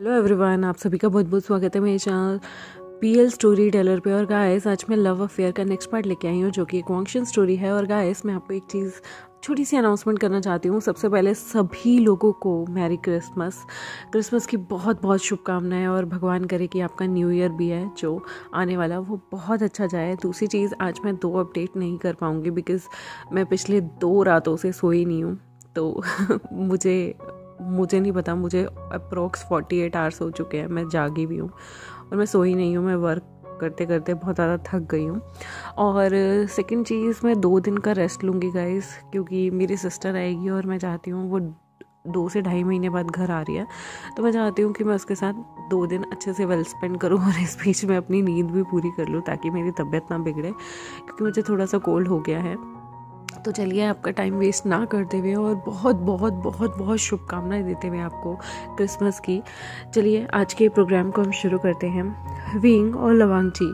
Hello everyone, आप सभी का बहुत बहुत स्वागत है मेरे चैनल पीएल स्टोरी टेलर पे। और गाइस, आज मैं लव अफेयर का नेक्स्ट पार्ट लेके आई हूँ जो कि एक वॉन्क्शन स्टोरी है। और गाइस, मैं आपको एक चीज़ छोटी सी अनाउंसमेंट करना चाहती हूँ। सबसे पहले सभी लोगों को मैरी क्रिसमस की बहुत बहुत शुभकामनाएं। और भगवान करे कि आपका न्यू ईयर भी है जो आने वाला वो बहुत अच्छा जाए। दूसरी चीज़, आज मैं 2 अपडेट नहीं कर पाऊँगी बिकॉज़ मैं पिछले 2 रातों से सोई नहीं हूँ। तो मुझे नहीं पता, मुझे अप्रोक्स 48 आवर्स हो चुके हैं, मैं जागी भी हूँ और मैं सोई नहीं हूँ। मैं वर्क करते करते बहुत ज़्यादा थक गई हूँ। और सेकंड चीज़, मैं 2 दिन का रेस्ट लूँगी गाइस, क्योंकि मेरी सिस्टर आएगी और मैं चाहती हूँ, वो 2 से ढाई महीने बाद घर आ रही है, तो मैं चाहती हूँ कि मैं उसके साथ 2 दिन अच्छे से वेल स्पेंड करूँ और इस बीच में अपनी नींद भी पूरी कर लूँ ताकि मेरी तबीयत ना बिगड़े, क्योंकि मुझे थोड़ा सा कोल्ड हो गया है। तो चलिए, आपका टाइम वेस्ट ना करते हुए और बहुत बहुत बहुत बहुत शुभकामनाएं देते हुए आपको क्रिसमस की, चलिए आज के प्रोग्राम को हम शुरू करते हैं। विंग और लवांग जी,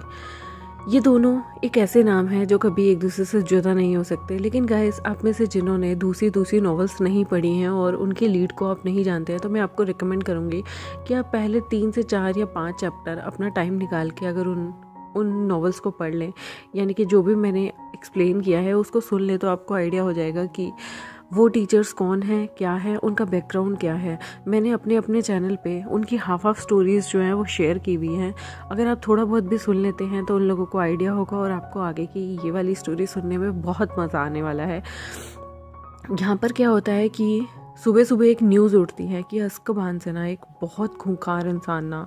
ये दोनों एक ऐसे नाम हैं जो कभी एक दूसरे से जुदा नहीं हो सकते। लेकिन गाइस, आप में से जिन्होंने दूसरी नॉवेल्स नहीं पढ़ी हैं और उनके लीड को आप नहीं जानते हैं, तो मैं आपको रिकमेंड करूँगी कि आप पहले 3 से 4 या 5 चैप्टर अपना टाइम निकाल के अगर उन नॉवेल्स को पढ़ लें, यानी कि जो भी मैंने एक्सप्लेन किया है उसको सुन लें, तो आपको आइडिया हो जाएगा कि वो टीचर्स कौन हैं, क्या है, उनका बैकग्राउंड क्या है। मैंने अपने चैनल पे उनकी हाफ स्टोरीज़ जो हैं वो शेयर की हुई हैं। अगर आप थोड़ा बहुत भी सुन लेते हैं तो उन लोगों को आइडिया होगा और आपको आगे की ये वाली स्टोरी सुनने में बहुत मज़ा आने वाला है। यहाँ पर क्या होता है कि सुबह सुबह एक न्यूज़ उठती है कि अज़्काबान से ना एक बहुत खूंखार इंसान ना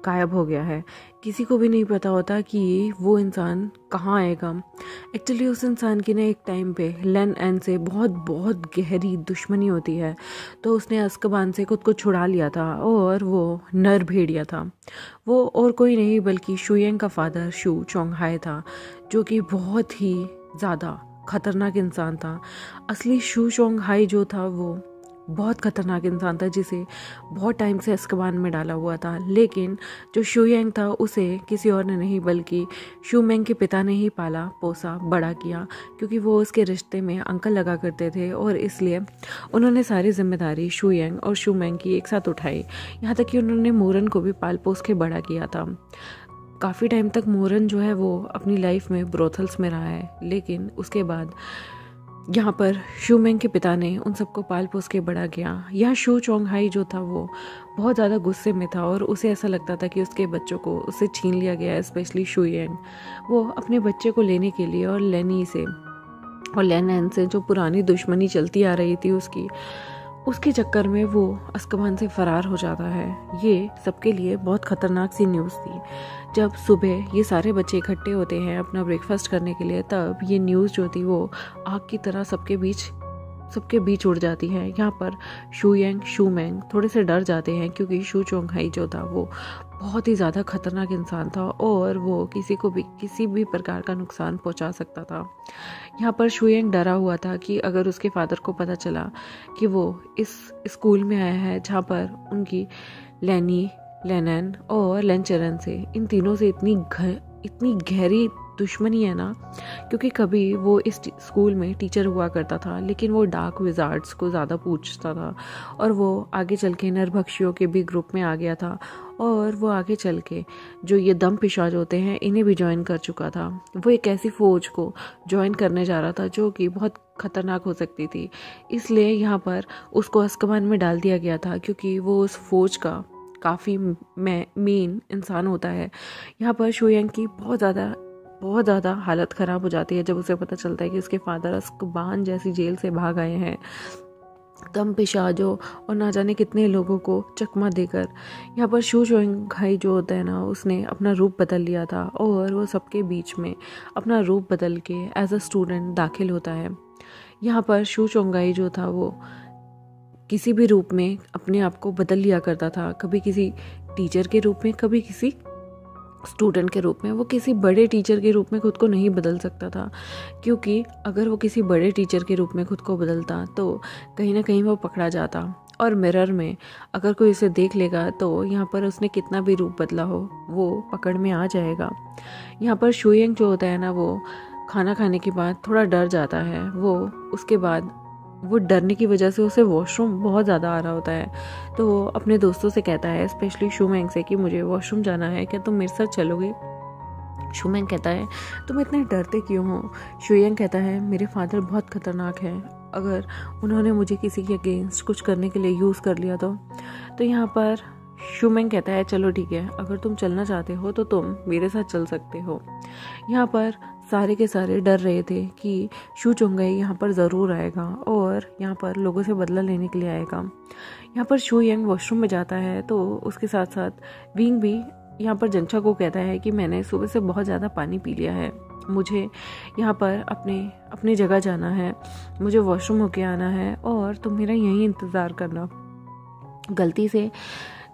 गायब हो गया है। किसी को भी नहीं पता होता कि वो इंसान कहाँ आएगा। एक्चुअली उस इंसान की ना एक टाइम पे लेन एन से बहुत बहुत गहरी दुश्मनी होती है, तो उसने अज़्काबान से खुद को छुड़ा लिया था और वो नर भेड़िया था। वो और कोई नहीं बल्कि शुयेंग का फादर शू चोंगहाई था, जो कि बहुत ही ज़्यादा खतरनाक इंसान था। असली शू चोंगहाई जो था वो बहुत खतरनाक इंसान था, जिसे बहुत टाइम से अज़्काबान में डाला हुआ था। लेकिन जो शुयेंग था उसे किसी और ने नहीं बल्कि शुमेंग के पिता ने ही पाला पोसा बड़ा किया, क्योंकि वो उसके रिश्ते में अंकल लगा करते थे और इसलिए उन्होंने सारी जिम्मेदारी शुयेंग और शुमेंग की एक साथ उठाई। यहाँ तक कि उन्होंने मोरन को भी पाल पोस के बड़ा किया था। काफ़ी टाइम तक मोरन जो है वो अपनी लाइफ में ब्रोथल्स में रहा है, लेकिन उसके बाद यहाँ पर शुमेंग के पिता ने उन सबको पाल पोस के बड़ा किया। यह शू चोंगहाई जो था वो बहुत ज़्यादा गुस्से में था और उसे ऐसा लगता था कि उसके बच्चों को उससे छीन लिया गया है, स्पेशली शुयेंग। वो अपने बच्चे को लेने के लिए और लेनी से और लेनएन से जो पुरानी दुश्मनी चलती आ रही थी उसके चक्कर में वो अज़्काबान से फरार हो जाता है। ये सबके लिए बहुत ख़तरनाक सी न्यूज़ थी। जब सुबह ये सारे बच्चे इकट्ठे होते हैं अपना ब्रेकफास्ट करने के लिए, तब ये न्यूज़ जो थी वो आग की तरह सबके बीच उड़ जाती है। यहाँ पर शुयेंग शुमेंग थोड़े से डर जाते हैं, क्योंकि शू चोंगहाई जो था वो बहुत ही ज़्यादा खतरनाक इंसान था और वो किसी को भी किसी भी प्रकार का नुकसान पहुंचा सकता था। यहाँ पर शुयेंग डरा हुआ था कि अगर उसके फादर को पता चला कि वो इस स्कूल में आया है जहाँ पर उनकी लेनी, लेनन और लेनचरन से, इन तीनों से इतनी गहरी दुश्मनी है ना, क्योंकि कभी वो इस स्कूल में टीचर हुआ करता था, लेकिन वो डार्क विजार्ड्स को ज़्यादा पूछता था और वो आगे चल के नरभक्षियों के भी ग्रुप में आ गया था और वो आगे चल के जो ये दम पिशाच होते हैं इन्हें भी ज्वाइन कर चुका था। वो एक ऐसी फौज को ज्वाइन करने जा रहा था जो कि बहुत खतरनाक हो सकती थी, इसलिए यहाँ पर उसको अज़्काबान में डाल दिया गया था, क्योंकि वो उस फौज का काफ़ी मेन इंसान होता है। यहाँ पर शुयेंग की बहुत ज़्यादा हालत ख़राब हो जाती है जब उसे पता चलता है कि उसके फादर अज़्काबान जैसी जेल से भाग आए हैं, दम पिशाचों और ना जाने कितने लोगों को चकमा देकर। यहाँ पर शू चोंगहाई जो होता है ना, उसने अपना रूप बदल लिया था और वो सबके बीच में अपना रूप बदल के एज अ स्टूडेंट दाखिल होता है। यहाँ पर शू चोंगहाई जो था वो किसी भी रूप में अपने आप को बदल लिया करता था, कभी किसी टीचर के रूप में, कभी किसी स्टूडेंट के रूप में। वो किसी बड़े टीचर के रूप में खुद को नहीं बदल सकता था, क्योंकि अगर वो किसी बड़े टीचर के रूप में खुद को बदलता तो कहीं ना कहीं वो पकड़ा जाता और मिरर में अगर कोई उसे देख लेगा तो यहाँ पर उसने कितना भी रूप बदला हो वो पकड़ में आ जाएगा। यहाँ पर शुयेंग जो होता है ना, वो खाना खाने के बाद थोड़ा डर जाता है। वो उसके बाद वो डरने की वजह से उसे वॉशरूम बहुत ज़्यादा आ रहा होता है। तो वो अपने दोस्तों से कहता है, स्पेशली शूमैंग से, कि मुझे वॉशरूम जाना है, क्या तुम मेरे साथ चलोगे? शूमैंग कहता है, तुम इतने डरते क्यों हो? शुयंग कहता है, मेरे फादर बहुत खतरनाक हैं, अगर उन्होंने मुझे किसी के अगेंस्ट कुछ करने के लिए यूज़ कर लिया तो यहाँ पर शूमैंग कहता है, चलो ठीक है, अगर तुम चलना चाहते हो तो तुम मेरे साथ चल सकते हो। यहाँ पर सारे के सारे डर रहे थे कि शू चुंगई यहाँ पर ज़रूर आएगा और यहाँ पर लोगों से बदला लेने के लिए आएगा। यहाँ पर शू यंग वॉशरूम में जाता है तो उसके साथ साथ विंग भी यहाँ पर जंचा को कहता है कि मैंने सुबह से बहुत ज़्यादा पानी पी लिया है, मुझे यहाँ पर अपनी जगह जाना है, मुझे वॉशरूम होके आना है और तुम मेरा यहीं इंतज़ार करना। गलती से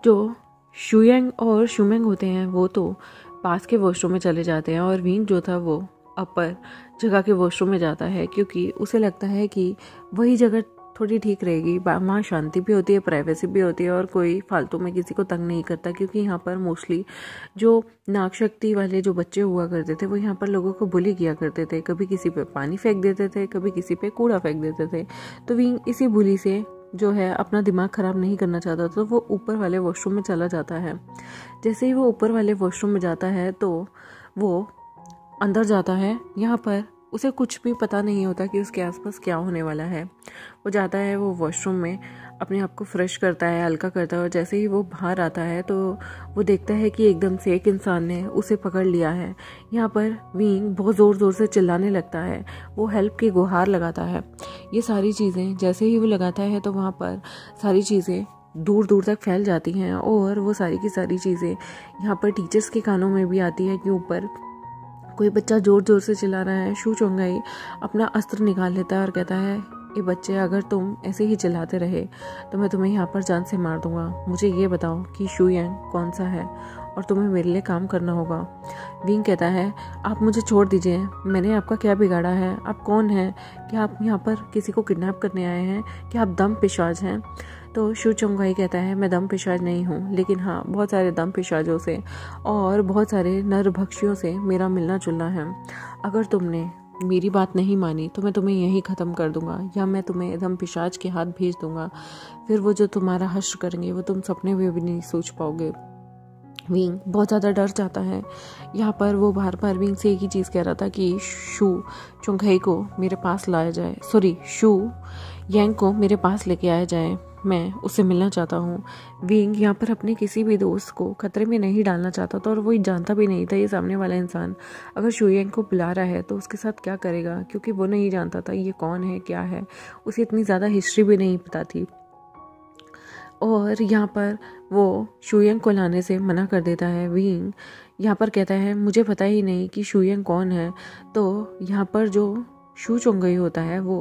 जो शुयंग और शुमेंग होते हैं वो तो पास के वॉशरूम में चले जाते हैं और विंग जो था वो अपर जगह के वॉशरूम में जाता है, क्योंकि उसे लगता है कि वही जगह थोड़ी ठीक रहेगी, वहाँ शांति भी होती है, प्राइवेसी भी होती है और कोई फालतू में किसी को तंग नहीं करता। क्योंकि यहाँ पर मोस्टली जो नाग शक्ति वाले जो बच्चे हुआ करते थे वो यहाँ पर लोगों को बुली किया करते थे, कभी किसी पे पानी फेंक देते थे, कभी किसी पे कूड़ा फेंक देते थे। तो विंग इसी बुली से जो है अपना दिमाग ख़राब नहीं करना चाहता, तो वो ऊपर वाले वॉशरूम में चला जाता है। जैसे ही वो ऊपर वाले वॉशरूम में जाता है तो वो अंदर जाता है। यहाँ पर उसे कुछ भी पता नहीं होता कि उसके आसपास क्या होने वाला है। वो जाता है, वो वॉशरूम में अपने आप को फ्रेश करता है, हल्का करता है और जैसे ही वो बाहर आता है तो वो देखता है कि एकदम से एक इंसान ने उसे पकड़ लिया है। यहाँ पर विंग बहुत ज़ोर ज़ोर से चिल्लाने लगता है, वो हेल्प की गुहार लगाता है। ये सारी चीज़ें जैसे ही वो लगाता है तो वहाँ पर सारी चीज़ें दूर दूर तक फैल जाती हैं और वो सारी की सारी चीज़ें यहाँ पर टीचर्स के कानों में भी आती है कि ऊपर कोई बच्चा ज़ोर ज़ोर से चिल्ला रहा है। शू चुंगई अपना अस्त्र निकाल लेता है और कहता है, ये बच्चे अगर तुम ऐसे ही चिल्लाते रहे तो मैं तुम्हें यहाँ पर जान से मार दूंगा। मुझे ये बताओ कि शू यंग कौन सा है और तुम्हें मेरे लिए काम करना होगा। विंग कहता है, आप मुझे छोड़ दीजिए, मैंने आपका क्या बिगाड़ा है? आप कौन हैं? क्या आप यहाँ पर किसी को किडनैप करने आए हैं? क्या आप दम पिशाच हैं? तो शू चुंगई कहता है, मैं दम पिशाच नहीं हूँ, लेकिन हाँ बहुत सारे दम पिशाचों से और बहुत सारे नरभक्षियों से मेरा मिलना जुलना है। अगर तुमने मेरी बात नहीं मानी तो मैं तुम्हें यहीं ख़त्म कर दूंगा या मैं तुम्हें दम पिशाच के हाथ भेज दूंगा। फिर वो जो तुम्हारा हश्र करेंगे वो तुम सपने में भी नहीं सोच पाओगे। विंग बहुत ज़्यादा डर जाता है। यहाँ पर वो बार बार विंग से एक ही चीज़ कह रहा था कि शू चुंगई को मेरे पास लाया जाए, शू यंग को मेरे पास लेके आया जाए, मैं उससे मिलना चाहता हूँ। विंग यहाँ पर अपने किसी भी दोस्त को खतरे में नहीं डालना चाहता था और वो जानता भी नहीं था ये सामने वाला इंसान अगर शू यंग को बुला रहा है तो उसके साथ क्या करेगा, क्योंकि वो नहीं जानता था ये कौन है क्या है, उसे इतनी ज़्यादा हिस्ट्री भी नहीं पता थी। और यहाँ पर वो शुयंग को लाने से मना कर देता है। विंग यहाँ पर कहता है, मुझे पता ही नहीं कि शुयंग कौन है। तो यहाँ पर जो शू चुंगई होता है वो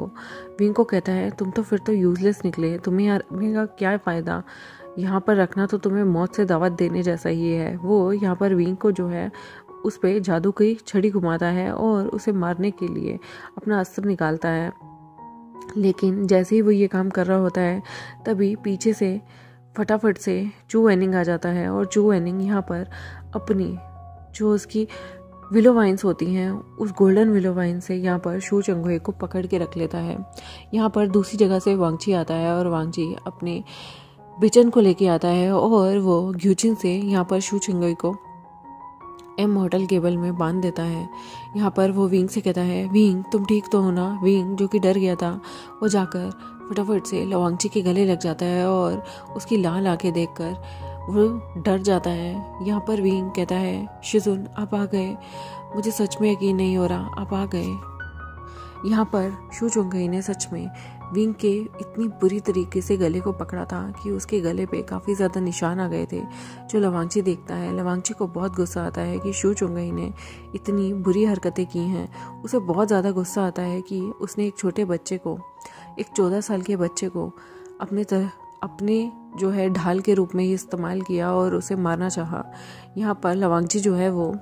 विंग को कहता है, तुम तो फिर तो यूजलेस निकले, तुम्हें यार का क्या फ़ायदा, यहाँ पर रखना तो तुम्हें मौत से दावत देने जैसा ही है। वो यहाँ पर विंग को जो है उस पर जादू की छड़ी घुमाता है और उसे मारने के लिए अपना अस्त्र निकालता है। लेकिन जैसे ही वो ये काम कर रहा होता है तभी पीछे से फटाफट से चू वेनिंग आ जाता है और चू वेनिंग यहाँ पर अपनी जो उसकी विलो वाइन्स होती हैं उस गोल्डन विलो वाइन से यहाँ पर शू चुंगई को पकड़ के रख लेता है। यहाँ पर दूसरी जगह से वांगची आता है और वांगची अपने बिचन को लेके आता है और वो ग्यूचिन से यहाँ पर शू चुंगई को इमॉर्टल केबल में बांध देता है। यहाँ पर वो विंग से कहता है, विंग तुम ठीक तो हो ना? विंग जो कि डर गया था वो जाकर फटाफट से वांगची के गले लग जाता है और उसकी लाल आंखें देखकर वो डर जाता है। यहाँ पर विंग कहता है, शिजुन आप आ गए, मुझे सच में यकीन नहीं हो रहा आप आ गए। यहाँ पर शू चुंगई ने सच में विंग के इतनी बुरी तरीके से गले को पकड़ा था कि उसके गले पे काफ़ी ज़्यादा निशान आ गए थे। जो लवांगची देखता है, लवांगची को बहुत गुस्सा आता है कि शू चुंगई ने इतनी बुरी हरकतें की हैं। उसे बहुत ज़्यादा गुस्सा आता है कि उसने एक छोटे बच्चे को, एक 14 साल के बच्चे को अपने जो है ढाल के रूप में ही इस्तेमाल किया और उसे मारना चाहा। यहाँ पर लवांगची जो है वो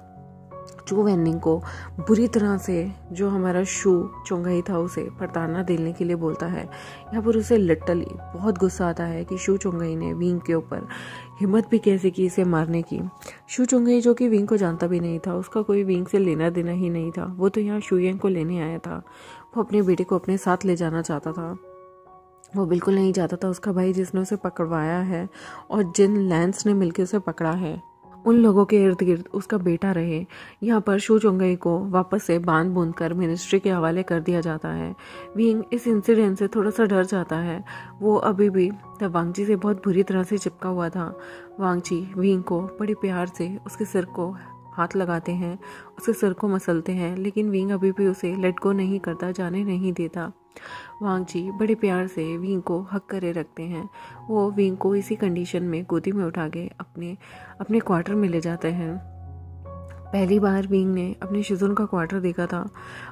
चू वेनिंग को बुरी तरह से जो हमारा शू चुंगई था उसे प्रताड़ना देने के लिए बोलता है। यहाँ पर उसे लिटरली बहुत गुस्सा आता है कि शू चुंगई ने विंग के ऊपर हिम्मत भी कैसे की इसे मारने की। शू चुंगई जो कि विंग को जानता भी नहीं था, उसका कोई विंग से लेना देना ही नहीं था, वो तो यहाँ शू यंग को लेने आया था, वो अपने बेटे को अपने साथ ले जाना चाहता था। वो बिल्कुल नहीं चाहता था उसका भाई जिसने उसे पकड़वाया है और जिन लैंस ने मिलकर उसे पकड़ा है उन लोगों के इर्द गिर्द उसका बेटा रहे। यहाँ पर शू चोंगई को वापस से बांध बूंद कर मिनिस्ट्री के हवाले कर दिया जाता है। विंग इस इंसिडेंट से थोड़ा सा डर जाता है। वो अभी भी तब वांगची से बहुत बुरी तरह से चिपका हुआ था। वांगची विंग को बड़े प्यार से उसके सिर को हाथ लगाते हैं, उसके सिर को मसलते हैं, लेकिन विंग अभी भी उसे लेट गो नहीं करता, जाने नहीं देता। वांगची बड़े प्यार से विंग को हक करे रखते हैं। वो विंग को इसी कंडीशन में गोदी में उठा के अपने क्वार्टर में ले जाते हैं। पहली बार विंग ने अपने शिजुन का क्वार्टर देखा था।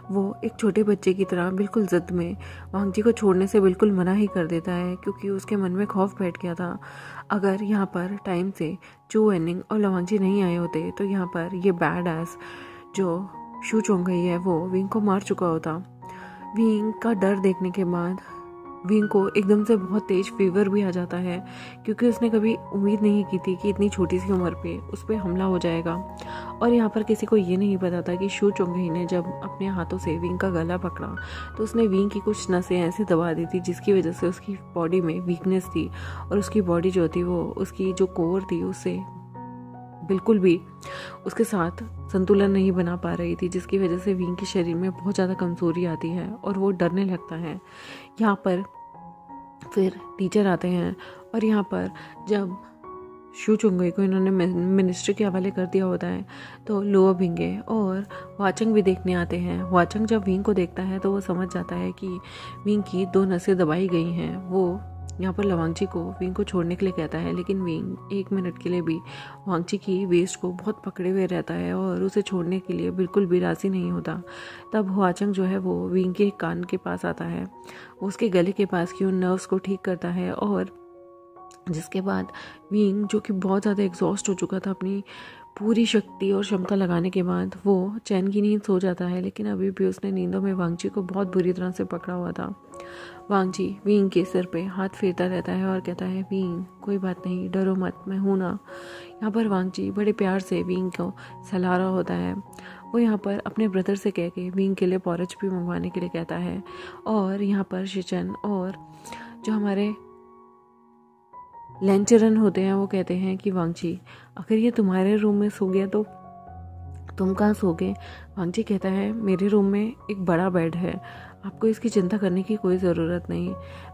वो एक छोटे बच्चे की तरह बिल्कुल जिद में वांगची को छोड़ने से बिल्कुल मना ही कर देता है, क्योंकि उसके मन में खौफ बैठ गया था। अगर यहाँ पर टाइम से चू वेनिंग और लवांगची नहीं आए होते तो यहाँ पर ये बैड एस जो शू चोंगई है वो विंग को मार चुका होता। विंग का डर देखने के बाद विंग को एकदम से बहुत तेज फीवर भी आ जाता है, क्योंकि उसने कभी उम्मीद नहीं की थी कि इतनी छोटी सी उम्र पे उस पर हमला हो जाएगा। और यहाँ पर किसी को ये नहीं पता था कि शू चोंगई ने जब अपने हाथों से विंग का गला पकड़ा तो उसने विंग की कुछ नसें ऐसे दबा दी थी जिसकी वजह से उसकी बॉडी में वीकनेस थी और उसकी बॉडी जो थी वो उसकी जो कोर थी उससे बिल्कुल भी उसके साथ संतुलन नहीं बना पा रही थी, जिसकी वजह से विंग के शरीर में बहुत ज़्यादा कमज़ोरी आती है और वो डरने लगता है। यहाँ पर फिर टीचर आते हैं और यहाँ पर जब शू चोंगई को इन्होंने मिनिस्ट्री के हवाले कर दिया होता है तो लुओ बिंगे और वाचंग भी देखने आते हैं। वाचंग जब विंग को देखता है तो वो समझ जाता है कि विंग की 2 नसें दबाई गई हैं। वो यहाँ पर लवांगची को विंग को छोड़ने के लिए कहता है, लेकिन विंग 1 मिनट के लिए भी वांगची की वेस्ट को बहुत पकड़े हुए रहता है और उसे छोड़ने के लिए बिल्कुल भी राज़ी नहीं होता। तब हुआचंग जो है वो विंग के कान के पास आता है, वो उसके गले के पास की उन नर्व्स को ठीक करता है और जिसके बाद विंग जो कि बहुत ज़्यादा एग्जॉस्ट हो चुका था अपनी पूरी शक्ति और क्षमता लगाने के बाद वो चैन की नींद सो जाता है, लेकिन अभी भी उसने नींदों में वांगची को बहुत बुरी तरह से पकड़ा हुआ था। वांगची विंग के सिर पे हाथ फेरता रहता है और कहता है, विंग कोई बात नहीं, डरो मत, मैं हूँ ना। यहाँ पर वांगची बड़े प्यार से विंग को सहला रहा होता है। वो यहाँ पर अपने ब्रदर से कह के विंग के लिए पॉरेज भी मंगवाने के लिए कहता है। और यहाँ पर शिचन और जो हमारे लेंचरन होते हैं वो कहते हैं कि वांगची अगर ये तुम्हारे रूम में सो गया तो तुम कहाँ सोगे। वांगची कहता है, मेरे रूम में एक बड़ा बेड है, आपको इसकी चिंता करने की कोई ज़रूरत नहीं,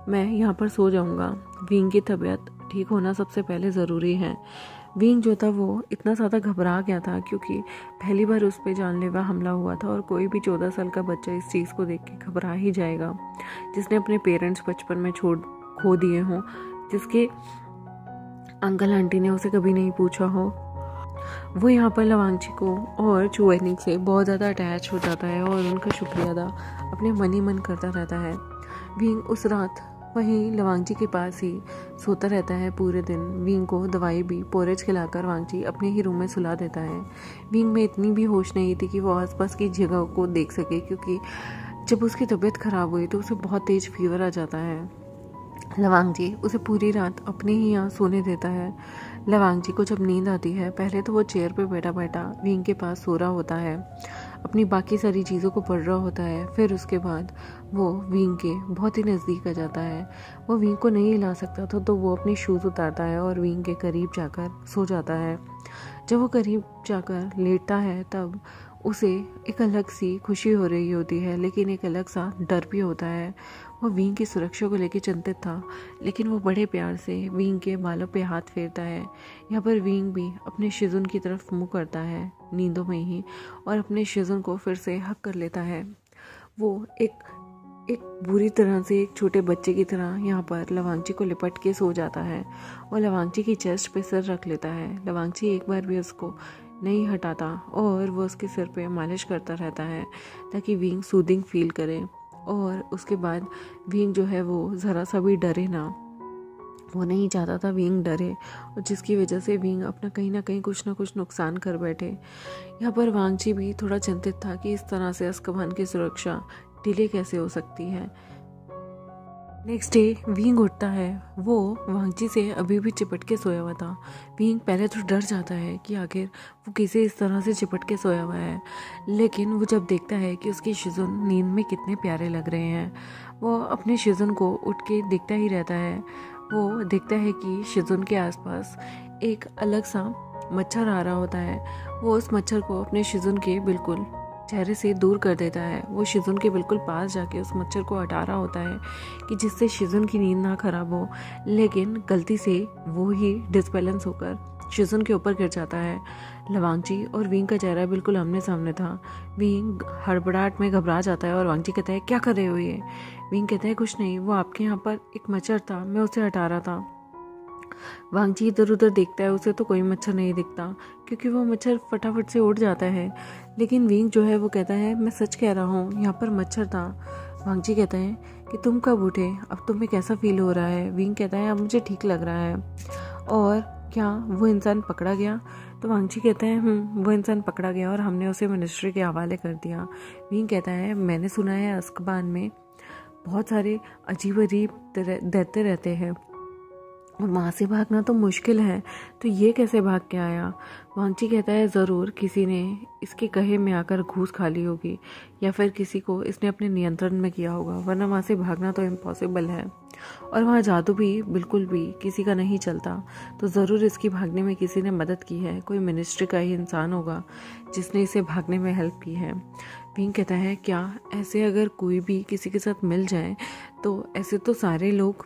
मैं यहाँ पर सो जाऊँगा। विंग की तबीयत ठीक होना सबसे पहले ज़रूरी है। विंग जो था वो इतना ज़्यादा घबरा गया था क्योंकि पहली बार उस पर जानलेवा हमला हुआ था और कोई भी 14 साल का बच्चा इस चीज़ को देख के घबरा ही जाएगा, जिसने अपने पेरेंट्स बचपन में खो दिए हों, जिसके अंकल आंटी ने उसे कभी नहीं पूछा हो। वो यहाँ पर लवांगची को और चू वेनिंग से बहुत ज़्यादा अटैच हो जाता है और उनका शुक्रिया अदा अपने मन ही मन करता रहता है। विंग उस रात वहीं लवांगची के पास ही सोता रहता है पूरे दिन। विंग को दवाई भी पोरेज खिलाकर वांगची अपने ही रूम में सुला देता है। विंग में इतनी भी होश नहीं थी कि वो आसपास की जगह को देख सके, क्योंकि जब उसकी तबीयत खराब हुई तो उसे बहुत तेज फीवर आ जाता है। लवांगची उसे पूरी रात अपने ही यहाँ सोने देता है। लवांगची को जब नींद आती है पहले तो वो चेयर पे बैठा बैठा विंग के पास सो रहा होता है, अपनी बाकी सारी चीज़ों को पढ़ रहा होता है। फिर उसके बाद वो विंग के बहुत ही नज़दीक आ जाता है। वो विंग को नहीं हिला सकता था तो वो अपने शूज़ उतारता है और विंग के करीब जाकर सो जाता है। जब वो करीब जाकर लेटता है तब उसे एक अलग सी खुशी हो रही होती है, लेकिन एक अलग सा डर भी होता है। वो विंग की सुरक्षा को लेकर चिंतित था, लेकिन वो बड़े प्यार से विंग के बालों पे हाथ फेरता है। यहाँ पर विंग भी अपने शिजुन की तरफ मुँह करता है नींदों में ही और अपने शिजुन को फिर से हक कर लेता है। वो एक बुरी तरह से एक छोटे बच्चे की तरह यहाँ पर लवांगची को लिपट के सो जाता है और लवांगची की चेस्ट पे सिर रख लेता है। लवांगची एक बार भी उसको नहीं हटाता और वो उसके सिर पे मालिश करता रहता है ताकि विंग सूदिंग फील करे। और उसके बाद विंग जो है वो ज़रा सा भी डरे ना, वो नहीं चाहता था विंग डरे, और जिसकी वजह से विंग अपना कहीं ना कहीं कुछ ना कुछ नुकसान कर बैठे। यहाँ पर वांगची भी थोड़ा चिंतित था कि इस तरह से अज़्काबान की सुरक्षा डिले कैसे हो सकती है। नेक्स्ट डे विंग उठता है। वो वांगची से अभी भी चिपट के सोया हुआ था। विंग पहले तो डर जाता है कि आखिर वो किसे इस तरह से चिपट के सोया हुआ है, लेकिन वो जब देखता है कि उसके शिजुन नींद में कितने प्यारे लग रहे हैं, वो अपने शिजुन को उठ के देखता ही रहता है। वो देखता है कि शिजुन के आसपास एक अलग सा मच्छर आ रहा होता है। वो उस मच्छर को अपने शिजुन के बिल्कुल चेहरे से दूर कर देता है। वो शिजुन के बिल्कुल पास जाके उस मच्छर को हटा रहा होता है कि जिससे शिजुन की नींद ना खराब हो, लेकिन गलती से वो ही डिसबैलेंस होकर शिजुन के ऊपर गिर जाता है। लवांगची और विंग का चेहरा बिल्कुल आमने सामने था। विंग हड़बड़ाहट में घबरा जाता है और वांगची कहता है, क्या कर रहे हो ये? विंग कहता है, कुछ नहीं, वो आपके यहाँ पर एक मच्छर था, मैं उसे हटा रहा था। वांगची इधर उधर देखता है, उसे तो कोई मच्छर नहीं दिखता क्योंकि वो मच्छर फटाफट से उड़ जाता है। लेकिन विंग जो है वो कहता है, मैं सच कह रहा हूँ, यहाँ पर मच्छर था। वांगची कहता है कि तुम कब उठे, अब तुम्हें कैसा फील हो रहा है? विंग कहता है, अब मुझे ठीक लग रहा है। और क्या वो इंसान पकड़ा गया? तो वांगची कहता है, वो इंसान पकड़ा गया और हमने उसे मिनिस्ट्री के हवाले कर दिया। विंग कहता है, मैंने सुना है अज़्काबान में बहुत सारे अजीब दैत्य रहते हैं और वहाँ से भागना तो मुश्किल है, तो ये कैसे भाग के आया? वांगची कहता है, ज़रूर किसी ने इसके कहे में आकर घूस खा ली होगी या फिर किसी को इसने अपने नियंत्रण में किया होगा, वरना वहाँ से भागना तो इम्पॉसिबल है। और वहाँ जादू भी बिल्कुल भी किसी का नहीं चलता, तो ज़रूर इसकी भागने में किसी ने मदद की है। कोई मिनिस्ट्री का ही इंसान होगा जिसने इसे भागने में हेल्प की है। विंग कहता है, क्या ऐसे अगर कोई भी किसी के साथ मिल जाए तो ऐसे तो सारे लोग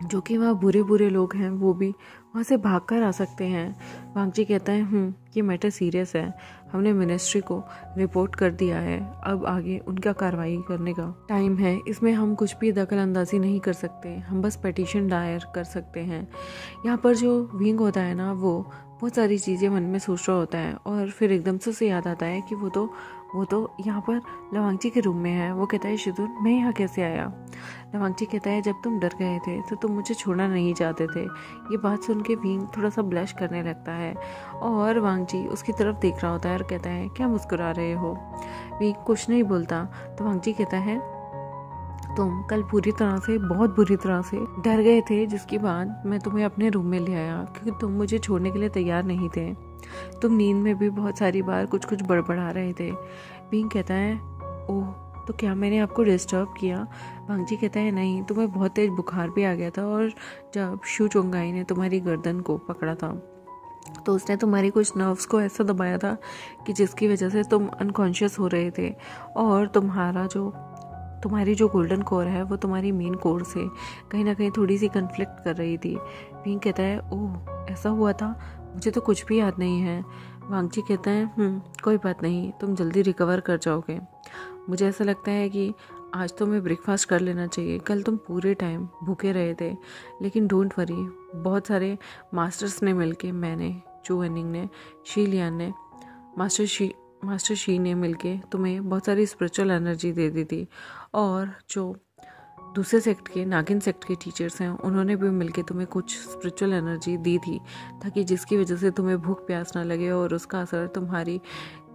जो कि वहाँ बुरे बुरे लोग हैं वो भी वहाँ से भाग कर आ सकते हैं। वांगची कहता है, ये मैटर सीरियस है, हमने मिनिस्ट्री को रिपोर्ट कर दिया है, अब आगे उनका कार्रवाई करने का टाइम है, इसमें हम कुछ भी दखल अंदाजी नहीं कर सकते, हम बस पिटीशन दायर कर सकते हैं। यहाँ पर जो विंग होता है ना, वो बहुत सारी चीज़ें मन में सोच रहा होता है और फिर एकदम से उसे याद आता है कि वो तो यहाँ पर लवांगची के रूम में है। वो कहता है, शिजुन, मैं यहाँ कैसे आया? लवांगची कहता है, जब तुम डर गए थे तो तुम मुझे छोड़ना नहीं चाहते थे। ये बात सुन के विंग थोड़ा सा ब्लश करने लगता है और वांगची उसकी तरफ देख रहा होता है और कहता है, क्या मुस्कुरा रहे हो? विंग कुछ नहीं बोलता। तो वांगची कहता है, तुम कल बहुत बुरी तरह से डर गए थे, जिसके बाद मैं तुम्हें अपने रूम में ले आया क्योंकि तुम मुझे छोड़ने के लिए तैयार नहीं थे। तुम नींद में भी बहुत सारी बार कुछ कुछ बड़बड़ा रहे थे। विंग कहता है, ओह, तो क्या मैंने आपको डिस्टर्ब किया? वांगची कहता है, नहीं, तुम्हें बहुत तेज बुखार भी आ गया था और जब शू चोंगाई ने तुम्हारी गर्दन को पकड़ा था तो उसने तुम्हारी कुछ नर्व्स को ऐसा दबाया था कि जिसकी वजह से तुम अनकॉन्शियस हो रहे थे और तुम्हारी जो गोल्डन कोर है वो तुम्हारी मेन कोर से कहीं ना कहीं थोड़ी सी कन्फ्लिक्ट कर रही थी। विंग कहता है, ओह, ऐसा हुआ था, मुझे तो कुछ भी याद नहीं है। वांगची कहता है, कोई बात नहीं, तुम जल्दी रिकवर कर जाओगे। मुझे ऐसा लगता है कि आज तुम्हें ब्रेकफास्ट कर लेना चाहिए, कल तुम पूरे टाइम भूखे रहे थे, लेकिन डोंट वरी, बहुत सारे मास्टर्स ने मिलके, मैंने, चू वेनिंग ने, शी लियान ने, मास्टर शी ने मिलके तुम्हें बहुत सारी स्पिरिचुअल एनर्जी दे दी थी और जो दूसरे सेक्ट के नागिन सेक्ट के टीचर्स हैं उन्होंने भी मिलके तुम्हें कुछ स्पिरिचुअल एनर्जी दी थी ताकि जिसकी वजह से तुम्हें भूख प्यास ना लगे और उसका असर तुम्हारी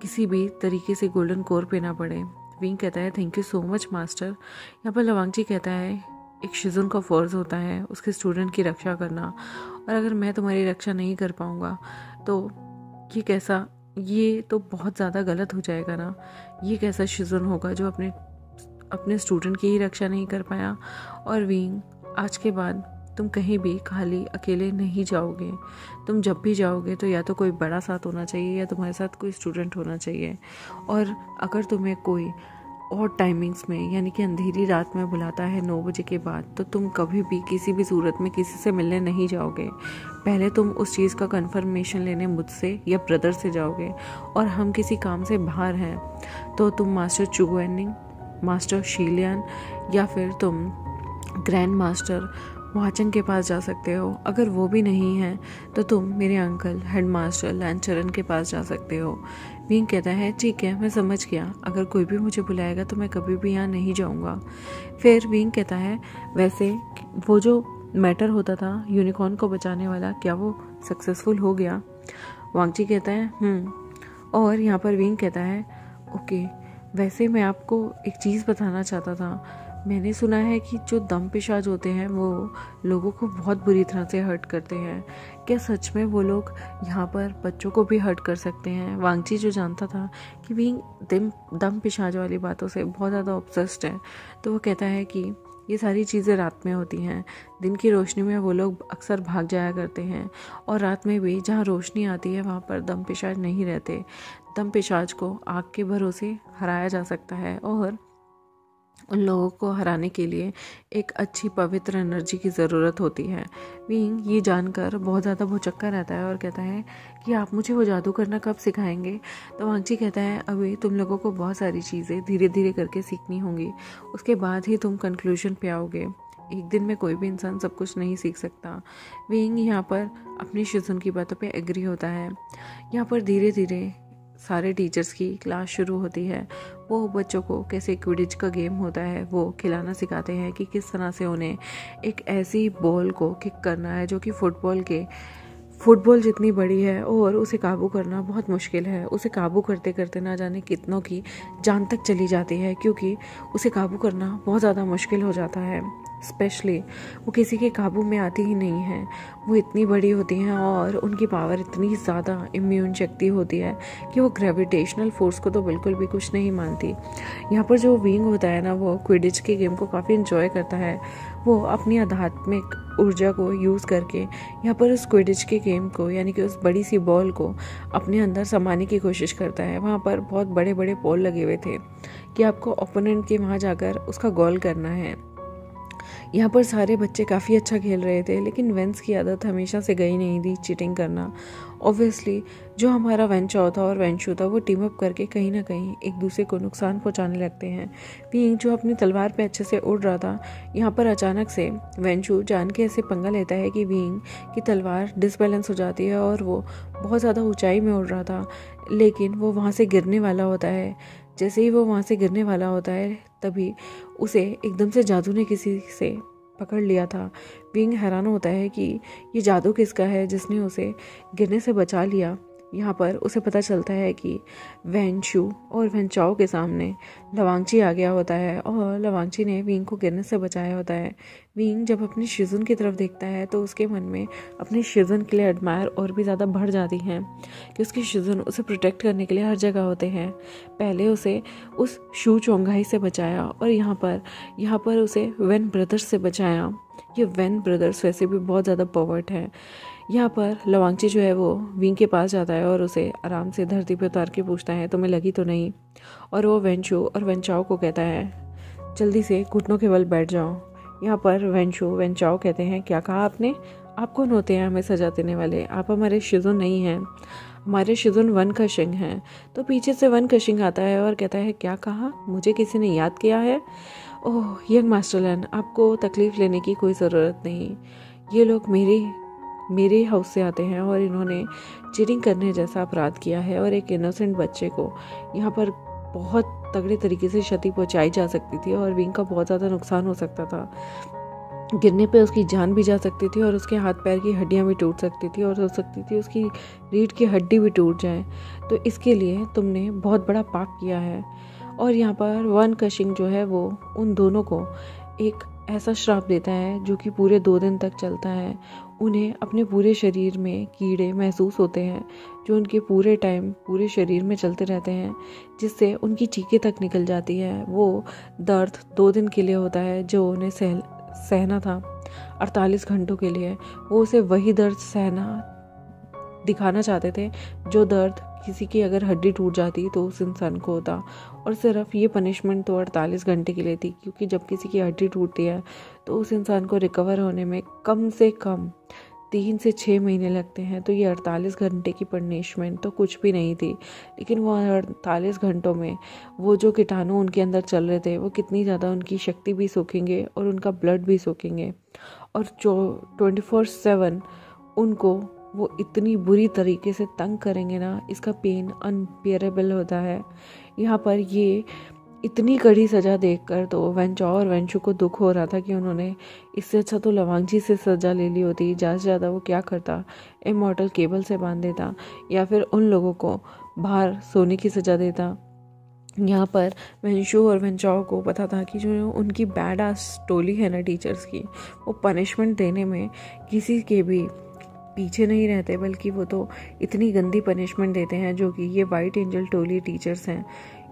किसी भी तरीके से गोल्डन कोर पे ना पड़े। विंग कहता है, thank you so much master. यहाँ पर लवांगची कहता है, एक शिजुन का फ़र्ज़ होता है उसके स्टूडेंट की रक्षा करना, और अगर मैं तुम्हारी रक्षा नहीं कर पाऊँगा तो ये तो बहुत ज़्यादा गलत हो जाएगा ना। ये कैसा शिजुन होगा जो अपने स्टूडेंट की ही रक्षा नहीं कर पाया। और विंग, आज के बाद तुम कहीं भी खाली अकेले नहीं जाओगे, तुम जब भी जाओगे तो या तो कोई बड़ा साथ होना चाहिए या तुम्हारे साथ कोई स्टूडेंट होना चाहिए। और अगर तुम्हें कोई और टाइमिंग्स में यानी कि अंधेरी रात में बुलाता है 9 बजे के बाद, तो तुम कभी भी किसी भी सूरत में किसी से मिलने नहीं जाओगे। पहले तुम उस चीज़ का कंफर्मेशन लेने मुझसे या ब्रदर से जाओगे, और हम किसी काम से बाहर हैं तो तुम मास्टर चू वेनिंग, मास्टर शी लियान या फिर तुम ग्रैंड मास्टर वाचन के पास जा सकते हो। अगर वो भी नहीं है तो तुम मेरे अंकल हेड मास्टर लैंचरन के पास जा सकते हो। विंग कहता है, ठीक है, मैं समझ गया, अगर कोई भी मुझे बुलाएगा तो मैं कभी भी यहाँ नहीं जाऊँगा। फिर विंग कहता है, वैसे वो जो मैटर होता था यूनिकॉर्न को बचाने वाला, क्या वो सक्सेसफुल हो गया? वांगची कहता है, और यहाँ पर विंग कहता है, ओके, वैसे मैं आपको एक चीज़ बताना चाहता था। मैंने सुना है कि जो दम पिशाच होते हैं वो लोगों को बहुत बुरी तरह से हर्ट करते हैं। क्या सच में वो लोग यहाँ पर बच्चों को भी हर्ट कर सकते हैं? वांगची जो जानता था कि विंग दम पिशाच वाली बातों से बहुत ज़्यादा ऑब्सेस्ड है, तो वो कहता है कि ये सारी चीज़ें रात में होती हैं, दिन की रोशनी में वो लोग अक्सर भाग जाया करते हैं, और रात में भी जहाँ रोशनी आती है वहाँ पर दम पिशाच नहीं रहते। दम पिशाच को आग के भरोसे हराया जा सकता है, और उन लोगों को हराने के लिए एक अच्छी पवित्र एनर्जी की ज़रूरत होती है। विंग ये जानकर बहुत ज़्यादा भुचक्का रहता है और कहता है कि आप मुझे वो जादू करना कब सिखाएंगे? तो वांगची कहता है अभी तुम लोगों को बहुत सारी चीज़ें धीरे धीरे करके सीखनी होंगी, उसके बाद ही तुम कंक्लूजन पे आओगे। एक दिन में कोई भी इंसान सब कुछ नहीं सीख सकता। विंग यहाँ पर अपनी शिजुन की बातों पे एग्री होता है। यहाँ पर धीरे धीरे सारे टीचर्स की क्लास शुरू होती है। वो बच्चों को कैसे क्विडिच का गेम होता है वो खिलाना सिखाते हैं कि किस तरह से उन्हें एक ऐसी बॉल को किक करना है जो कि फुटबॉल जितनी बड़ी है, और उसे काबू करना बहुत मुश्किल है। उसे काबू करते करते ना जाने कितनों की जान तक चली जाती है, क्योंकि उसे काबू करना बहुत ज़्यादा मुश्किल हो जाता है। स्पेशली वो किसी के काबू में आती ही नहीं है। वो इतनी बड़ी होती हैं और उनकी पावर इतनी ज़्यादा इम्यून शक्ति होती है कि वो ग्रेविटेशनल फोर्स को तो बिल्कुल भी कुछ नहीं मानती। यहाँ पर जो विंग होता है ना, वो क्विडिच के गेम को काफ़ी इन्जॉय करता है। वो अपनी आध्यात्मिक ऊर्जा को यूज़ करके यहाँ पर उस क्विडिच के गेम को, यानी कि उस बड़ी सी बॉल को अपने अंदर समाने की कोशिश करता है। वहाँ पर बहुत बड़े बड़े पोल लगे हुए थे कि आपको ओपोनेंट के वहाँ जाकर उसका गोल करना है। यहाँ पर सारे बच्चे काफ़ी अच्छा खेल रहे थे, लेकिन वेंस की आदत हमेशा से गई नहीं थी चीटिंग करना। ऑब्वियसली जो हमारा वेंचाओ था और वेंशू था वो टीम अप करके कहीं ना कहीं एक दूसरे को नुकसान पहुंचाने लगते हैं। विंग जो अपनी तलवार पे अच्छे से उड़ रहा था, यहाँ पर अचानक से वेंशू जान के ऐसे पंगा लेता है कि विंग की तलवार डिसबैलेंस हो जाती है और वो बहुत ज़्यादा ऊंचाई में उड़ रहा था, लेकिन वो वहाँ से गिरने वाला होता है। जैसे ही वो वहाँ से गिरने वाला होता है तभी उसे एकदम से जादू ने किसी से पकड़ लिया था। विंग हैरान होता है कि ये जादू किसका है जिसने उसे गिरने से बचा लिया। यहाँ पर उसे पता चलता है कि वेंशू और वेंचाओ के सामने लवांगची आ गया होता है और लवांगची ने विंग को गिरने से बचाया होता है। विंग जब अपनी शिजुन की तरफ देखता है तो उसके मन में अपनी शिजुन के लिए एडमायर और भी ज़्यादा बढ़ जाती हैं कि उसकी शिजुन उसे प्रोटेक्ट करने के लिए हर जगह होते हैं। पहले उसे उस शू चोंगाई से बचाया और यहाँ पर उसे वेन ब्रदर्स से बचाया। ये वेन ब्रदर्स वैसे भी बहुत ज़्यादा पर्वर्ट है। यहाँ पर लवांगची जो है वो विंग के पास जाता है और उसे आराम से धरती पर उतार के पूछता है तुम्हें लगी तो नहीं, और वो वेंशू और वेंचाओ को कहता है जल्दी से घुटनों के बल बैठ जाओ। यहाँ पर वेंशू वेंचाओ कहते हैं क्या कहा आपने? आप कौन होते हैं हमें सजा देने वाले? आप हमारे शिजुन नहीं हैं, हमारे शिजुन वन कशिंग हैं। तो पीछे से वन कशिंग आता है और कहता है क्या कहा? मुझे किसी ने याद किया है? ओह यंग मास्टरलैंड, आपको तकलीफ़ लेने की कोई ज़रूरत नहीं। ये लोग मेरे हाउस से आते हैं और इन्होंने चीटिंग करने जैसा अपराध किया है और एक इनोसेंट बच्चे को यहाँ पर बहुत तगड़े तरीके से क्षति पहुंचाई जा सकती थी और विंग का बहुत ज़्यादा नुकसान हो सकता था। गिरने पे उसकी जान भी जा सकती थी और उसके हाथ पैर की हड्डियाँ भी टूट सकती थी और हो सकती थी उसकी रीढ़ की हड्डी भी टूट जाए। तो इसके लिए तुमने बहुत बड़ा पाप किया है। और यहाँ पर वन कशिंग जो है वो उन दोनों को एक ऐसा श्राप देता है जो कि पूरे 2 दिन तक चलता है। उन्हें अपने पूरे शरीर में कीड़े महसूस होते हैं जो उनके पूरे शरीर में चलते रहते हैं, जिससे उनकी चीखें तक निकल जाती है। वो दर्द 2 दिन के लिए होता है जो उन्हें सहना था 48 घंटों के लिए। वो उसे वही दर्द दिखाना चाहते थे जो दर्द किसी की अगर हड्डी टूट जाती तो उस इंसान को होता, और सिर्फ ये पनिशमेंट तो 48 घंटे के लिए थी, क्योंकि जब किसी की हड्डी टूटती है तो उस इंसान को रिकवर होने में कम से कम 3 से 6 महीने लगते हैं। तो ये 48 घंटे की पनिशमेंट तो कुछ भी नहीं थी, लेकिन वो 48 घंटों में वो जो कीटाणु उनके अंदर चल रहे थे वो कितनी ज़्यादा उनकी शक्ति भी सोखेंगे और उनका ब्लड भी सोखेंगे, और जो 24/7 उनको वो इतनी बुरी तरीके से तंग करेंगे ना, इसका पेन अनबियरेबल होता है। यहाँ पर ये इतनी कड़ी सज़ा देखकर तो वेंचाओ और वेंशू को दुख हो रहा था कि उन्होंने इससे अच्छा तो लवांगची से सज़ा ले ली होती। ज़्यादा से ज़्यादा वो क्या करता, इमॉर्टल केबल से बांध देता या फिर उन लोगों को बाहर सोने की सज़ा देता। यहाँ पर वेंशू और वेंचाओ को पता था कि जो उनकी बैड आस टोली है ना टीचर्स की, वो पनिशमेंट देने में किसी के भी पीछे नहीं रहते, बल्कि वो तो इतनी गंदी पनिशमेंट देते हैं, जो कि ये वाइट एंजल टोली टीचर्स हैं,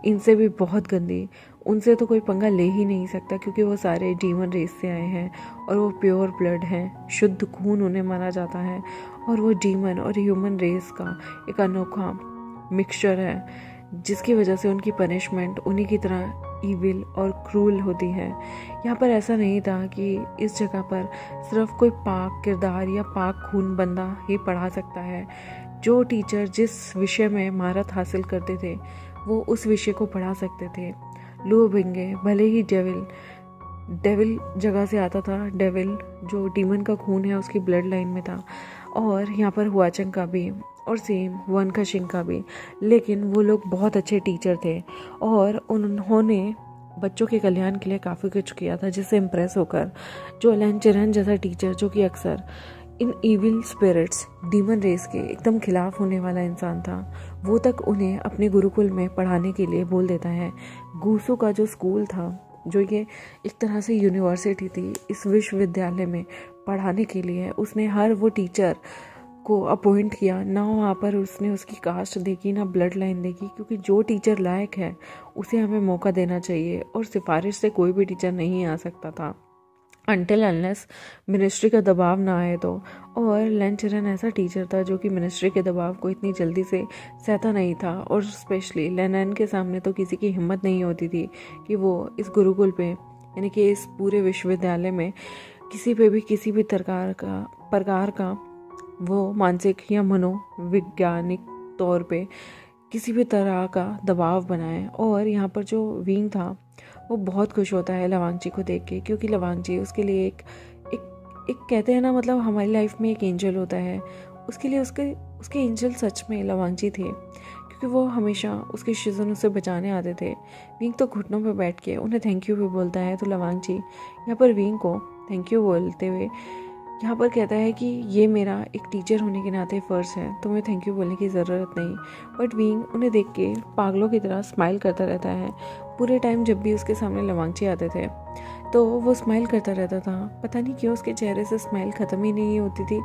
इनसे भी बहुत गंदी। उनसे तो कोई पंगा ले ही नहीं सकता, क्योंकि वो सारे डीमन रेस से आए हैं और वो प्योर ब्लड हैं, शुद्ध खून उन्हें माना जाता है। और वो डीमन और ह्यूमन रेस का एक अनोखा मिक्सचर है, जिसकी वजह से उनकी पनिशमेंट उन्हीं की तरह ईविल और क्रूल होती है। यहाँ पर ऐसा नहीं था कि इस जगह पर सिर्फ कोई पाक किरदार या पाक खून बंदा ही पढ़ा सकता है। जो टीचर जिस विषय में महारत हासिल करते थे, वो उस विषय को पढ़ा सकते थे। लुओ बिंगे भले ही डेविल जगह से आता था, डेविल जो डीमन का खून है उसकी ब्लड लाइन में था, और यहाँ पर हुआचंग का भी, और सेम वन खशिंग का भी, लेकिन वो लोग बहुत अच्छे टीचर थे और उन्होंने बच्चों के कल्याण के लिए काफ़ी कुछ किया था, जिससे इम्प्रेस होकर जो लैन चिरहन जैसा टीचर, जो कि अक्सर इन इविल स्पिरिट्स डीमन रेस के एकदम खिलाफ होने वाला इंसान था, वो तक उन्हें अपने गुरुकुल में पढ़ाने के लिए बोल देता है। गूसो का जो स्कूल था, जो ये एक तरह से यूनिवर्सिटी थी, इस विश्वविद्यालय में पढ़ाने के लिए उसने हर वो टीचर को अपॉइंट किया। ना वहाँ पर उसने उसकी कास्ट देखी, ना ब्लड लाइन देखी, क्योंकि जो टीचर लायक है उसे हमें मौका देना चाहिए, और सिफारिश से कोई भी टीचर नहीं आ सकता था अनटिल अनलेस मिनिस्ट्री का दबाव ना आए तो। और लैन चिरहन ऐसा टीचर था जो कि मिनिस्ट्री के दबाव को इतनी जल्दी से सहता नहीं था, और स्पेशली लेनैन के सामने तो किसी की हिम्मत नहीं होती थी कि वो इस गुरुकुल पे, यानी कि इस पूरे विश्वविद्यालय में किसी पे भी किसी भी प्रकार का वो मानसिक या मनोवैज्ञानिक तौर पे किसी भी तरह का दबाव बनाए। और यहाँ पर जो विंग था वो बहुत खुश होता है लवांगची को देख के, क्योंकि लवांगची उसके लिए एक कहते हैं ना, मतलब हमारी लाइफ में एक एंजल होता है, उसके लिए उसके एंजल सच में लवांगची थे, क्योंकि वो हमेशा उसके शिजन उसे बचाने आते थे। विंग तो घुटनों पे बैठ के उन्हें थैंक यू भी बोलता है, तो लवांगची यहाँ पर विंग को थैंक यू बोलते हुए यहाँ पर कहता है कि ये मेरा एक टीचर होने के नाते फ़र्ज़ है, तुम्हें थैंक यू बोलने की ज़रूरत नहीं। बट विंग उन्हें देख के पागलों की तरह स्माइल करता रहता है पूरे टाइम। जब भी उसके सामने लवांगची आते थे तो वो स्माइल करता रहता था, पता नहीं क्यों उसके चेहरे से स्माइल ख़त्म ही नहीं होती थी।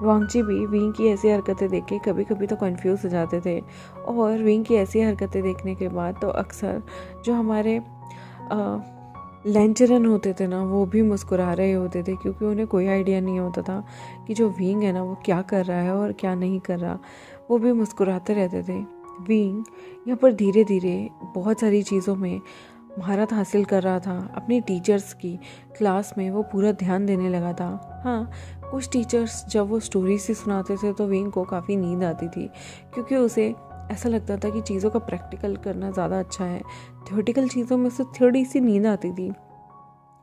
वांगची भी विंग की ऐसी हरकतें देख के कभी कभी तो कंफ्यूज हो जाते थे, और विंग की ऐसी हरकतें देखने के बाद तो अक्सर जो हमारे लैन चिरहन होते थे ना, वो भी मुस्कुरा रहे होते थे, क्योंकि उन्हें कोई आइडिया नहीं होता था कि जो विंग है ना वो क्या कर रहा है और क्या नहीं कर रहा। वो भी मुस्कुराते रहते थे। विंग यहाँ पर धीरे धीरे बहुत सारी चीज़ों में महारत हासिल कर रहा था। अपने टीचर्स की क्लास में वो पूरा ध्यान देने लगा था। हाँ, कुछ टीचर्स जब वो स्टोरी से सुनाते थे तो विंग को काफ़ी नींद आती थी, क्योंकि उसे ऐसा लगता था कि चीज़ों का प्रैक्टिकल करना ज़्यादा अच्छा है। थ्योरेटिकल चीज़ों में से थोड़ी सी नींद आती थी,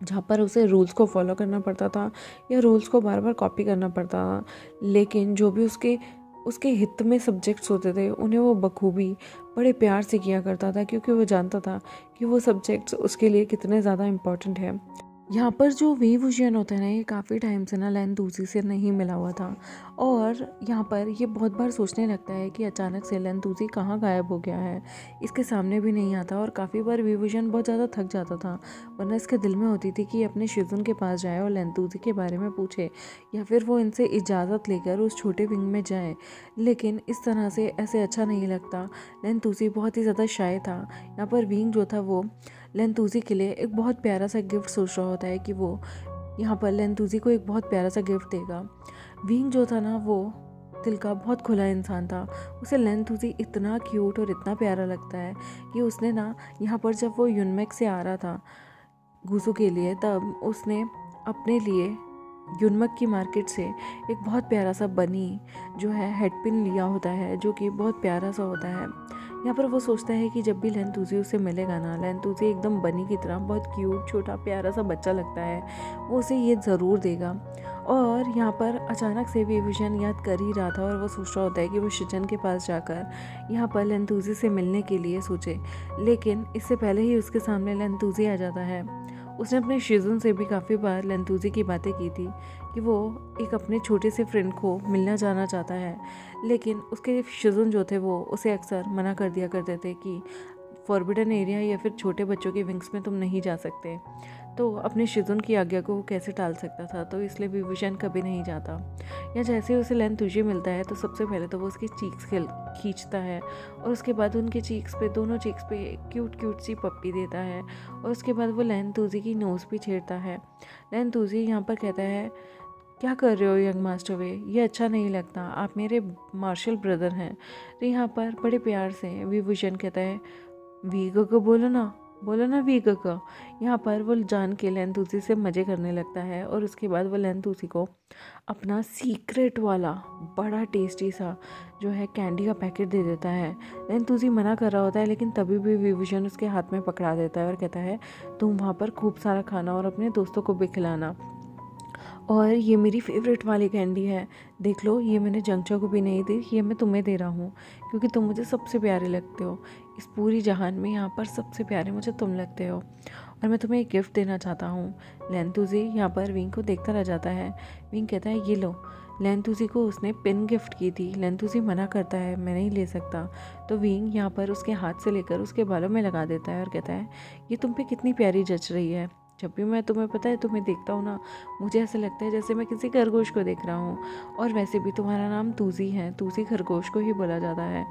जहाँ पर उसे रूल्स को फॉलो करना पड़ता था या रूल्स को बार बार कॉपी करना पड़ता था। लेकिन जो भी उसके हित में सब्जेक्ट्स होते थे, उन्हें वो बखूबी बड़े प्यार से किया करता था, क्योंकि वो जानता था कि वो सब्जेक्ट्स उसके लिए कितने ज़्यादा इम्पॉर्टेंट है। यहाँ पर जो वी वुजियन होता है ना, ये काफ़ी टाइम से ना लैन तूजी से नहीं मिला हुआ था, और यहाँ पर ये बहुत बार सोचने लगता है कि अचानक से लैन तूजी कहाँ गायब हो गया है, इसके सामने भी नहीं आता। और काफ़ी बार वी वुजियन बहुत ज़्यादा थक जाता था, वरना इसके दिल में होती थी कि अपने शिजुन के पास जाए और लैन तूजी के बारे में पूछे, या फिर वो इनसे इजाज़त लेकर उस छोटे विंग में जाए। लेकिन इस तरह से ऐसे अच्छा नहीं लगता। लैन तूजी बहुत ही ज़्यादा शाय था। यहाँ पर विंग जो था वो लैन तूजी के लिए एक बहुत प्यारा सा गिफ्ट सोच रहा होता है कि वो यहाँ पर लैन तूजी को एक बहुत प्यारा सा गिफ्ट देगा। विंग जो था ना, वो दिल का बहुत खुला इंसान था। उसे लैन तूजी इतना क्यूट और इतना प्यारा लगता है कि उसने ना यहाँ पर जब वो यूनमेक से आ रहा था गूसू के लिए, तब उसने अपने लिए यूनमक की मार्केट से एक बहुत प्यारा सा बनी जो है हेडपिन लिया होता है, जो कि बहुत प्यारा सा होता है। यहाँ पर वो सोचता है कि जब भी लैन तूजी उसे मिलेगा ना, लैन तूजी एकदम बनी की तरह बहुत क्यूट छोटा प्यारा सा बच्चा लगता है, वो उसे ये ज़रूर देगा। और यहाँ पर अचानक से वी विजन याद कर ही रहा था, और वो सोच रहा होता है कि वो शिजन के पास जाकर यहाँ पर लैन तूजी से मिलने के लिए सोचे। लेकिन इससे पहले ही उसके सामने लैन तूजी आ जाता है। उसने अपने शिजुन से भी काफ़ी बार लैन तूजी की बातें की थी कि वो एक अपने छोटे से फ्रेंड को मिलना जाना चाहता है, लेकिन उसके शिजुन जो थे वो उसे अक्सर मना कर दिया करते थे कि फॉरबिडन एरिया या फिर छोटे बच्चों के विंग्स में तुम नहीं जा सकते। तो अपने शिजुन की आज्ञा को वो कैसे टाल सकता था, तो इसलिए विभूषण कभी नहीं जाता। या जैसे उसे लैन तुझे मिलता है तो सबसे पहले तो वो उसकी चीक्स खींचता है और उसके बाद उनके चीक्स पे, दोनों चीक्स पे क्यूट क्यूट सी पप्पी देता है और उसके बाद वो लैन तुझी की नोज़ भी छेड़ता है। लैन तुझी यहाँ पर कहता है, क्या कर रहे हो यंग मास्टर वे, ये अच्छा नहीं लगता, आप मेरे मार्शल ब्रदर हैं। तो यहाँ पर बड़े प्यार से विभूषण कहता है, वी को बोलो ना वी का। यहाँ पर वो जान के लैन तुझी से मज़े करने लगता है और उसके बाद वो लैन तुझी को अपना सीक्रेट वाला बड़ा टेस्टी सा जो है कैंडी का पैकेट दे देता है। लैन तुझी मना कर रहा होता है, लेकिन तभी भी विभूषण उसके हाथ में पकड़ा देता है और कहता है, तुम वहाँ पर खूब सारा खाना और अपने दोस्तों को भी खिलाना, और ये मेरी फेवरेट वाली कैंडी है, देख लो, ये मैंने जंगचा को भी नहीं दी, ये मैं तुम्हें दे रहा हूँ क्योंकि तुम मुझे सबसे प्यारे लगते हो इस पूरी जहान में, यहाँ पर सबसे प्यारे मुझे तुम लगते हो और मैं तुम्हें एक गिफ्ट देना चाहता हूँ। लैन तुझी यहाँ पर विंग को देखता रह जाता है। विंग कहता है, ये लो। लैन तुझी को उसने पिन गिफ्ट की थी। लैन तुझी मना करता है, मैं नहीं ले सकता। तो विंग यहाँ पर उसके हाथ से लेकर उसके बालों में लगा देता है और कहता है, ये तुम पे कितनी प्यारी जच रही है। जब भी मैं तुम्हें, पता है, तुम्हें देखता हूँ ना, मुझे ऐसा लगता है जैसे मैं किसी खरगोश को देख रहा हूँ, और वैसे भी तुम्हारा नाम तूजी है, तूजी खरगोश को ही बोला जाता है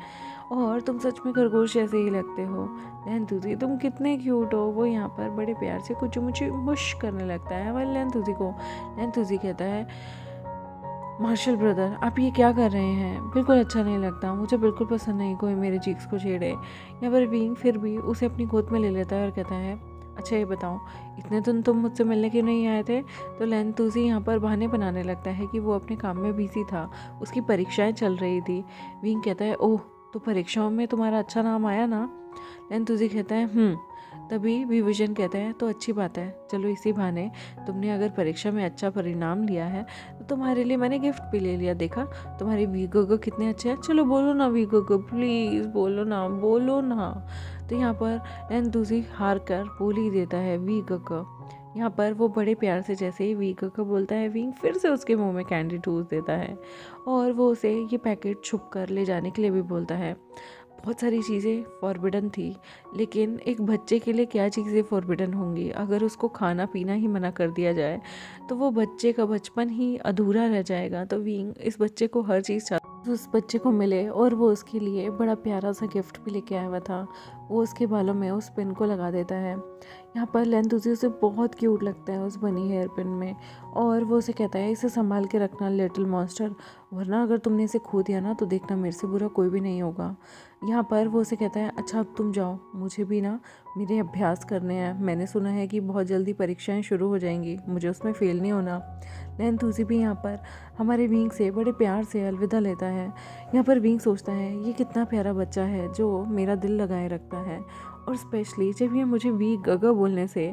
और तुम सच में खरगोश जैसे ही लगते हो। लैन तुझी, तुम कितने क्यूट हो। वो यहाँ पर बड़े प्यार से कुछ मुझे मुश करने लगता है वह लैन तुझी को। लैन तुझी कहता है, मार्शल ब्रदर, आप ये क्या कर रहे हैं, बिल्कुल अच्छा नहीं लगता, मुझे बिल्कुल पसंद नहीं कोई मेरे चीक्स को छेड़े। यहाँ पर विंग फिर भी उसे अपनी गोद में ले लेता है और कहता है, अच्छा ये बताओ, इतने दिन तुम मुझसे मिलने क्यों नहीं आए थे। तो लैन तुझी यहाँ पर बहाने बनाने लगता है कि वो अपने काम में बिजी था, उसकी परीक्षाएं चल रही थी। विंग कहता है, ओह, तो परीक्षाओं में तुम्हारा अच्छा नाम आया ना। लैन तुझी कहता है, तभी विभूषण कहता है, तो अच्छी बात है, चलो इसी बहाने तुमने अगर परीक्षा में अच्छा परिणाम लिया है तो तुम्हारे लिए मैंने गिफ्ट भी ले लिया, देखा तुम्हारे वीगो कितने अच्छे हैं, चलो बोलो ना वीगो, प्लीज़ बोलो ना। तो यहाँ पर लैन तुझी हार कर बोल ही देता है वीगो। यहाँ पर वो बड़े प्यार से जैसे ही वीगो बोलता है, विंग फिर से उसके मुंह में कैंडी ठूस देता है और वो उसे ये पैकेट छुप कर ले जाने के लिए भी बोलता है। बहुत सारी चीज़ें फॉरबिडन थी, लेकिन एक बच्चे के लिए क्या चीज़ें फॉरबिडन होंगी। अगर उसको खाना पीना ही मना कर दिया जाए तो वो बच्चे का बचपन ही अधूरा रह जाएगा। तो विंग इस बच्चे को हर चीज़ उस बच्चे को मिले और वो उसके लिए बड़ा प्यारा सा गिफ्ट भी लेके आया हुआ था। वो उसके बालों में उस पिन को लगा देता है। यहाँ पर लैन तुझी उसे बहुत क्यूट लगता है उस बनी हेयर पिन में, और वो उसे कहता है, इसे संभाल के रखना लिटिल मॉन्स्टर, वरना अगर तुमने इसे खो दिया ना तो देखना मेरे से बुरा कोई भी नहीं होगा। यहाँ पर वो उसे कहता है, अच्छा अब तुम जाओ, मुझे भी ना मेरे अभ्यास करने हैं, मैंने सुना है कि बहुत जल्दी परीक्षाएं शुरू हो जाएंगी, मुझे उसमें फ़ेल नहीं होना। लैन तुझी भी यहाँ पर हमारे विंग से बड़े प्यार से अलविदा लेता है। यहाँ पर विंग सोचता है, ये कितना प्यारा बच्चा है जो मेरा दिल लगाए रखता है, और स्पेशली जब ये मुझे वी गगा बोलने से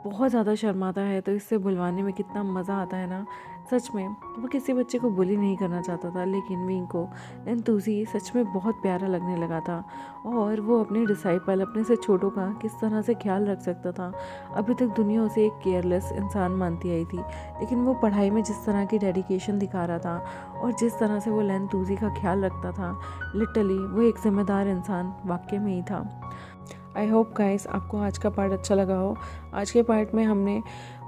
बहुत ज़्यादा शर्माता है तो इससे बुलवाने में कितना मज़ा आता है ना। सच में वो किसी बच्चे को बुली नहीं करना चाहता था, लेकिन विंग को लैन तुझी सच में बहुत प्यारा लगने लगा था, और वो अपने डिसाइपल, अपने से छोटों का किस तरह से ख्याल रख सकता था। अभी तक दुनिया उसे एक केयरलेस इंसान मानती आई थी, लेकिन वो पढ़ाई में जिस तरह की डेडिकेशन दिखा रहा था और जिस तरह से वो लैन तुझी का ख्याल रखता था, लिटरली वो एक जिम्मेदार इंसान वाकई में ही था। आई होप गाइस आपको आज का पार्ट अच्छा लगा हो। आज के पार्ट में हमने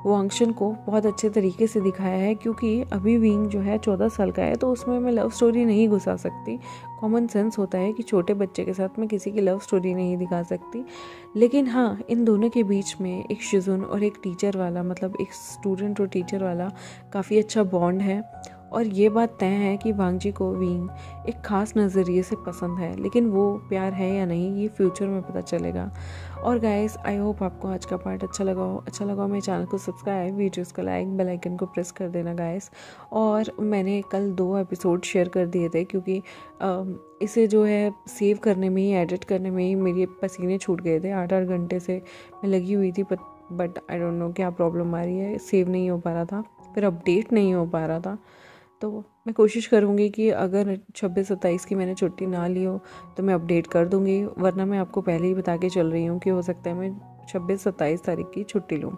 वांगशन को बहुत अच्छे तरीके से दिखाया है, क्योंकि अभी विंग जो है 14 साल का है, तो उसमें मैं लव स्टोरी नहीं घुसा सकती। कॉमन सेंस होता है कि छोटे बच्चे के साथ मैं किसी की लव स्टोरी नहीं दिखा सकती, लेकिन हाँ, इन दोनों के बीच में एक शिजुन और एक टीचर वाला, मतलब एक स्टूडेंट और टीचर वाला काफ़ी अच्छा बॉन्ड है, और ये बात तय है कि वांगजी को विंग एक ख़ास नज़रिए से पसंद है, लेकिन वो प्यार है या नहीं ये फ्यूचर में पता चलेगा। और गाइस आई होप आपको आज का पार्ट अच्छा लगा हो। मेरे चैनल को सब्सक्राइब, वीडियोस को लाइक, बेल आइकन को प्रेस कर देना गाइस। और मैंने कल 2 एपिसोड शेयर कर दिए थे, क्योंकि इसे जो है सेव करने में ही, एडिट करने में ही मेरे पसीने छूट गए थे। 8-8 घंटे से मैं लगी हुई थी, बट आई डोंट नो क्या प्रॉब्लम आ रही है, सेव नहीं हो पा रहा था, फिर अपडेट नहीं हो पा रहा था। तो मैं कोशिश करूँगी कि अगर 26-27 की मैंने छुट्टी ना ली हो तो मैं अपडेट कर दूँगी, वरना मैं आपको पहले ही बता के चल रही हूँ कि हो सकता है मैं 26-27 तारीख की छुट्टी लूँ।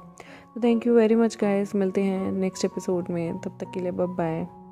तो thank you very much guys, मिलते हैं नेक्स्ट एपिसोड में, तब तक के लिए बाय बाय।